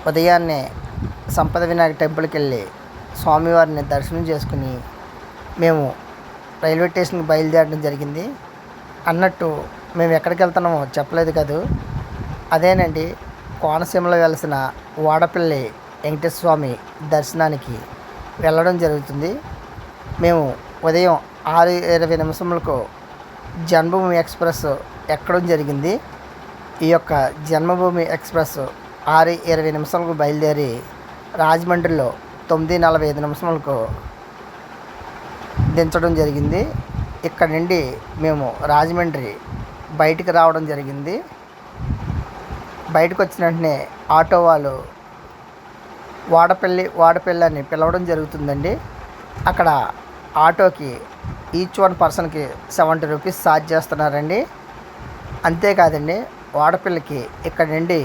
ఉదయాన్నే సంపద వినాయక టెంపుల్కి వెళ్ళి స్వామివారిని దర్శనం చేసుకుని మేము రైల్వే స్టేషన్కి బయలుదేరడం జరిగింది. అన్నట్టు మేము ఎక్కడికి వెళ్తున్నామో చెప్పలేదు కదూ. అదేనండి, కోనసీమలో వెలిసిన వాడపల్లి వెంకటేశ్వర స్వామి దర్శనానికి వెళ్ళడం జరుగుతుంది. మేము ఉదయం 6:20 జన్మభూమి ఎక్స్ప్రెస్ ఎక్కడం జరిగింది. ఈ యొక్క జన్మభూమి ఎక్స్ప్రెస్ 6:20 బయలుదేరి రాజమండ్రిలో 9:45 దించడం జరిగింది. ఇక్కడ నుండి మేము రాజమండ్రి బయటికి రావడం జరిగింది. బయటకు వచ్చిన వెంటనే ఆటో వాళ్ళు వాడపల్లి అని పిలవడం జరుగుతుందండి. అక్కడ ఆటోకి ఈచ్ వన్ పర్సన్కి 70 రూపీస్ ఛార్జ్ చేస్తున్నారండి. అంతేకాదండి, వాడపల్లికి ఇక్కడ నుండి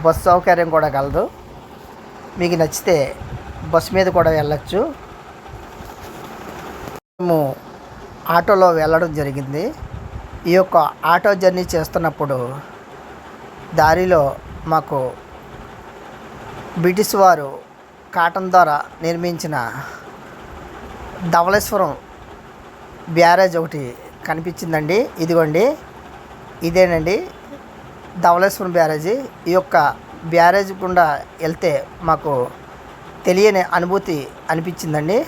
బస్సు సౌకర్యం కూడా కలదు. మీకు నచ్చితే బస్సు మీద కూడా వెళ్ళచ్చు. మేము ఆటోలో వెళ్ళడం జరిగింది. ఈ యొక్క ఆటో జర్నీ చేస్తున్నప్పుడు దారిలో మాకు బ్రిటిష్ వారు కాటన్ ద్వారా నిర్మించిన ధవళేశ్వరం బ్యారేజ్ ఒకటి కనిపించిందండి. ఇదిగోండి, ఇదేనండి ధవళేశ్వరం బ్యారేజీ. ఈ యొక్క బ్యారేజ్ గుండా వెళ్తే మాకు తెలియని అనుభూతి అనిపించిందండి.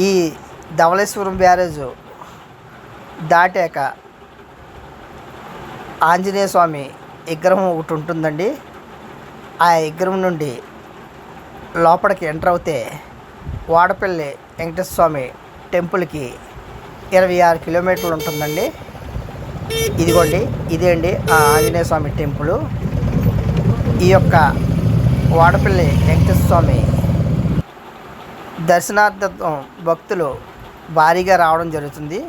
ఈ ధవళేశ్వరం బ్యారేజ్ దాటాక ఆంజనేయ స్వామి విగ్రహం ఒకటి ఉంటుందండి. ఆ విగ్రహం నుండి లోపలికి ఎంటర్ అవుతే వాడపల్లి వెంకటేశ్వర స్వామి టెంపుల్కి 26 కిలోమీటర్లు ఉంటుందండి. ఇదిగోండి, ఇదే అండి ఆ ఆంజనేయ స్వామి టెంపుల్. ఈ యొక్క వాడపల్లి వెంకటేశ్వర స్వామి దర్శనార్థం భక్తులు భారీగా రావడం జరుగుతుంది.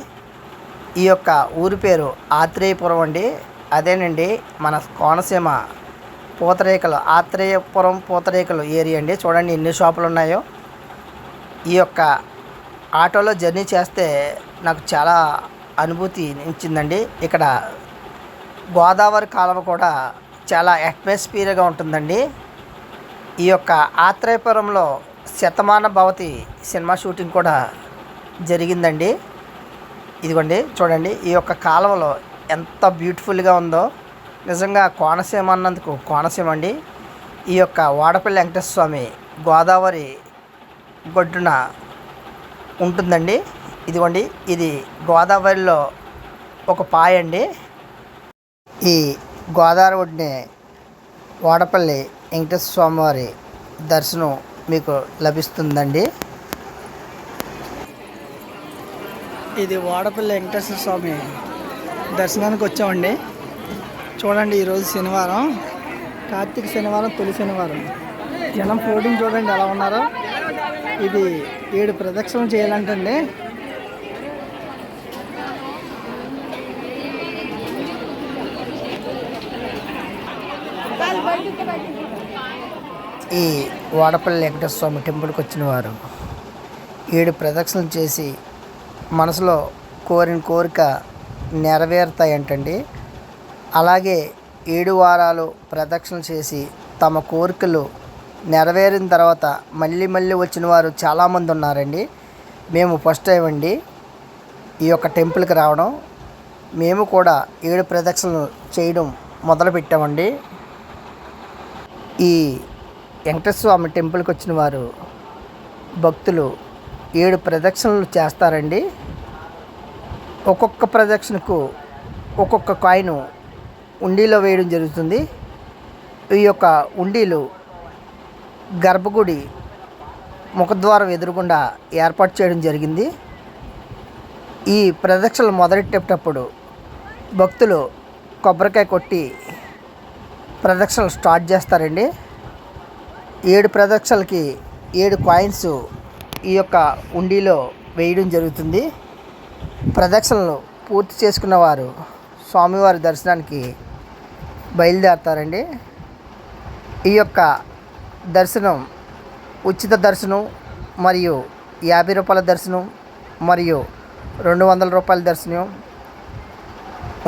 ఈ యొక్క ఊరి పేరు ఆత్రేయపురం అండి. అదేనండి మన కోనసీమ ఆత్రేయపురం పూతరేకులు ఏరియా అండి. చూడండి ఎన్ని షాపులు ఉన్నాయో. ఈ యొక్క ఆటోలో జర్నీ చేస్తే నాకు చాలా అనుభూతి ఇచ్చిందండి. ఇక్కడ గోదావరి కాలువ కూడా చాలా అట్మాస్ఫియర్గా ఉంటుందండి. ఈ యొక్క ఆత్రేయపురంలో శతమాన భవతి సినిమా షూటింగ్ కూడా జరిగిందండి. ఇదిగోండి చూడండి, ఈ యొక్క కాలువలో ఎంత బ్యూటిఫుల్గా ఉందో. నిజంగా కోనసీమ అన్నందుకు కోనసీమ అండి. ఈ యొక్క వాడపల్లి వెంకటేశ్వర స్వామి గోదావరి గొడ్డున ఉంటుందండి. ఇదిగోండి, ఇది గోదావరిలో ఒక పాయ అండి. ఈ గోదావరి ఒడ్డునే వాడపల్లి వెంకటేశ్వర స్వామి వారి దర్శనం మీకు లభిస్తుందండి. ఇది వాడపల్లి వెంకటేశ్వర స్వామి దర్శనానికి వచ్చామండి. చూడండి, ఈరోజు శనివారం, కార్తీక శనివారం, తొలి శనివారం. జనం ఫ్లోటింగ్ చూడండి ఎలా ఉన్నారో. ఇది 7 ప్రదక్షిణలు చేయాలంటండి. ఈ వాడపల్లి వెంకటేశ్వర స్వామి టెంపుల్కి వచ్చిన వారు 7 ప్రదక్షిణలు చేసి మనసులో కోరిన కోరిక నెరవేరుతాయంటండి. అలాగే 7 వారాలు ప్రదక్షిణలు చేసి తమ కోరికలు నెరవేరిన తర్వాత మళ్ళీ వచ్చిన వారు చాలామంది ఉన్నారండి. మేము ఫస్ట్ టైం అండి ఈ యొక్క టెంపుల్కి రావడం. మేము కూడా 7 ప్రదక్షిణలు చేయడం మొదలుపెట్టామండి. ఈ వెంకటేశ్వర స్వామి టెంపుల్కి వచ్చిన వారు భక్తులు 7 ప్రదక్షిణలు చేస్తారండి. ఒక్కొక్క ప్రదక్షిణకు ఒక్కొక్క కాయిన్ ఉండిలో వేయడం జరుగుతుంది. ఈ యొక్క ఉండీలు గర్భగుడి ముఖద్వారం ఎదురుగుండా ఏర్పాటు చేయడం జరిగింది. ఈ ప్రదక్షిణలు మొదలెట్టేటప్పుడు భక్తులు కొబ్బరికాయ కొట్టి ప్రదక్షిణలు స్టార్ట్ చేస్తారండి. 7 ప్రదక్షిణలకి 7 కాయిన్స్ ఈ యొక్క ఉండీలో వేయడం జరుగుతుంది. ప్రదక్షిణలు పూర్తి చేసుకున్న వారు స్వామివారి దర్శనానికి బయలుదేరతారండి. ఈ యొక్క దర్శనం ఉచిత దర్శనం మరియు 50 రూపాయల దర్శనం మరియు 200 రూపాయల దర్శనం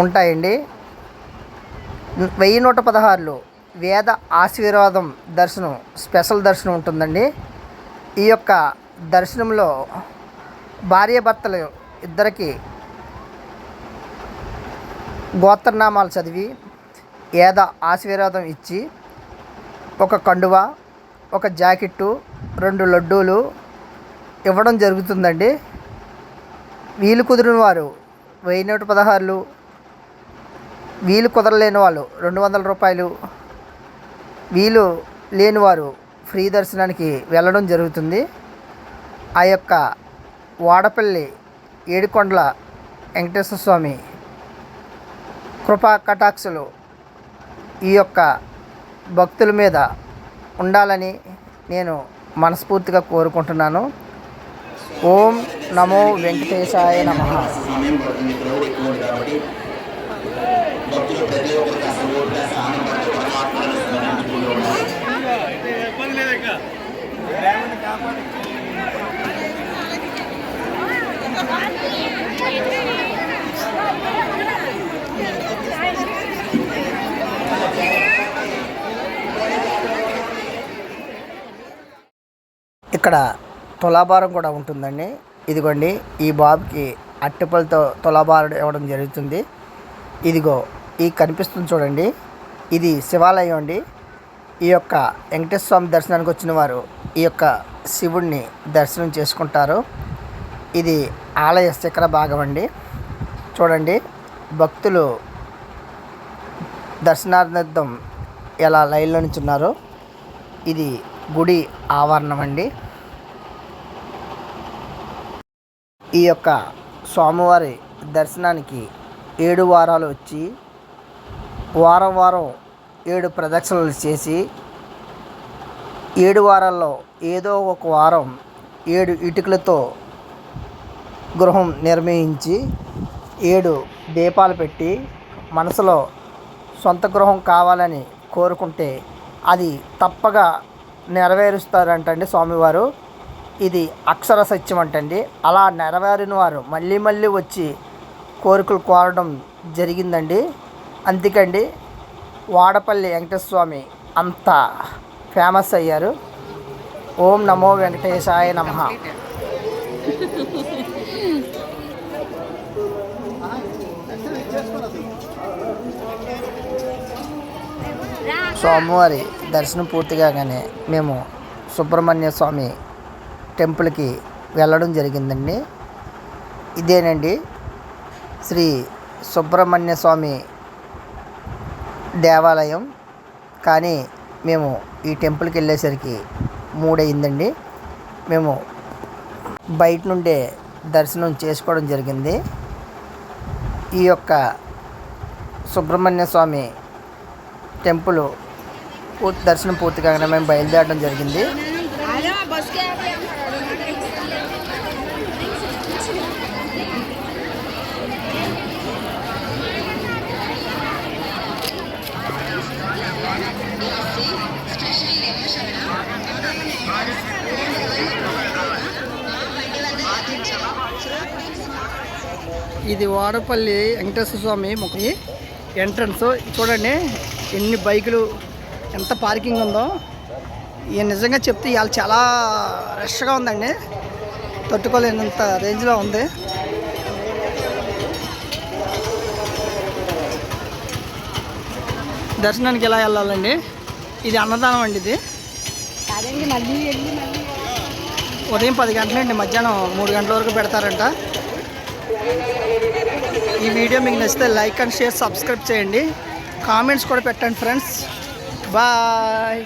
ఉంటాయండి. 1116 వేద ఆశీర్వాదం దర్శనం స్పెషల్ దర్శనం ఉంటుందండి. ఈ యొక్క దర్శనంలో భార్యాభర్తలు ఇద్దరికి గోత్రనామాలు చదివి వేద ఆశీర్వాదం ఇచ్చి ఒక కండువ, ఒక జాకెట్టు, 2 లడ్డూలు ఇవ్వడం జరుగుతుందండి. వీలు కుదిరిన వారు 1116, వీలు కుదరలేని వాళ్ళు 200 రూపాయలు, వీలు లేనివారు ఫ్రీ దర్శనానికి వెళ్ళడం జరుగుతుంది. ఆ యొక్క వాడపల్లి ఏడుకొండల వెంకటేశ్వర స్వామి కృపా కటాక్షలు ఈ యొక్క భక్తుల మీద ఉండాలని నేను మనస్ఫూర్తిగా కోరుకుంటున్నాను. ఓం నమో వెంకటేశాయ నమః. ఇక్కడ తులాభారం కూడా ఉంటుందండి. ఇదిగోండి, ఈ బాబుకి అట్టెపళ్ళతో తులాభారం ఇవ్వడం జరుగుతుంది. ఇదిగో ఈ కనిపిస్తుంది చూడండి, ఇది శివాలయం అండి. ఈ యొక్క వెంకటేశ్వర స్వామి దర్శనానికి వచ్చిన వారు ఈ యొక్క శివుడిని దర్శనం చేసుకుంటారు. ఇది ఆలయ శిఖర భాగం అండి. చూడండి, భక్తులు దర్శనార్థం ఎలా లైన్లో నిల్చున్నారో. ఇది గుడి ఆవరణం అండి. ఈ యొక్క స్వామివారి దర్శనానికి 7 వారాలు వచ్చి వారం 7 ప్రదక్షిణలు చేసి 7 వారాల్లో ఏదో ఒక వారం 7 ఇటుకలతో గృహం నిర్మించి 7 దీపాలు పెట్టి మనసులో సొంత గృహం కావాలని కోరుకుంటే అది తప్పగా నెరవేరుస్తారంటండి స్వామివారు. ఇది అక్షర సత్యం అంటండి. అలా నెరవేరిన వారు మళ్ళీ మళ్ళీ వచ్చి కోరికలు కోరడం జరిగిందండి. అందుకండి వాడపల్లి వెంకటేశ్వర స్వామి అంత ఫేమస్ అయ్యారు. ఓం నమో వెంకటేశాయ నమః. స్వామివారి దర్శనం పూర్తి కాగానే మేము సుబ్రహ్మణ్య స్వామి టెంపుల్కి వెళ్ళడం జరిగిందండి. ఇదేనండి శ్రీ సుబ్రహ్మణ్య స్వామి దేవాలయం. కానీ మేము ఈ టెంపుల్కి వెళ్ళేసరికి 3 అయిందండి. మేము బయట నుండే దర్శనం చేసుకోవడం జరిగింది. ఈ యొక్క సుబ్రహ్మణ్య స్వామి టెంపుల్ దర్శనం పూర్తి కాగానే మేము బయలుదేరడం జరిగింది. ఇది వాడపల్లి వెంకటేశ్వర స్వామి ముఖి ఎంట్రన్స్. చూడండి ఎన్ని బైకులు, ఎంత పార్కింగ్ ఉందో. ఇక నిజంగా చెప్తే ఇవాళ చాలా రష్గా ఉందండి, తట్టుకోలేనంత రేంజ్లో ఉంది. దర్శనానికి ఎలా వెళ్ళాలండి? ఇది అన్నదానం అండి. ఇది ఉదయం 10 గంటల నుండి మధ్యాహ్నం 3 గంటల వరకు పెడతారంట. ఈ వీడియో మీకు నచ్చితే లైక్ అండ్ షేర్, సబ్స్క్రైబ్ చేయండి, కామెంట్స్ కూడా పెట్టండి ఫ్రెండ్స్. బాయ్.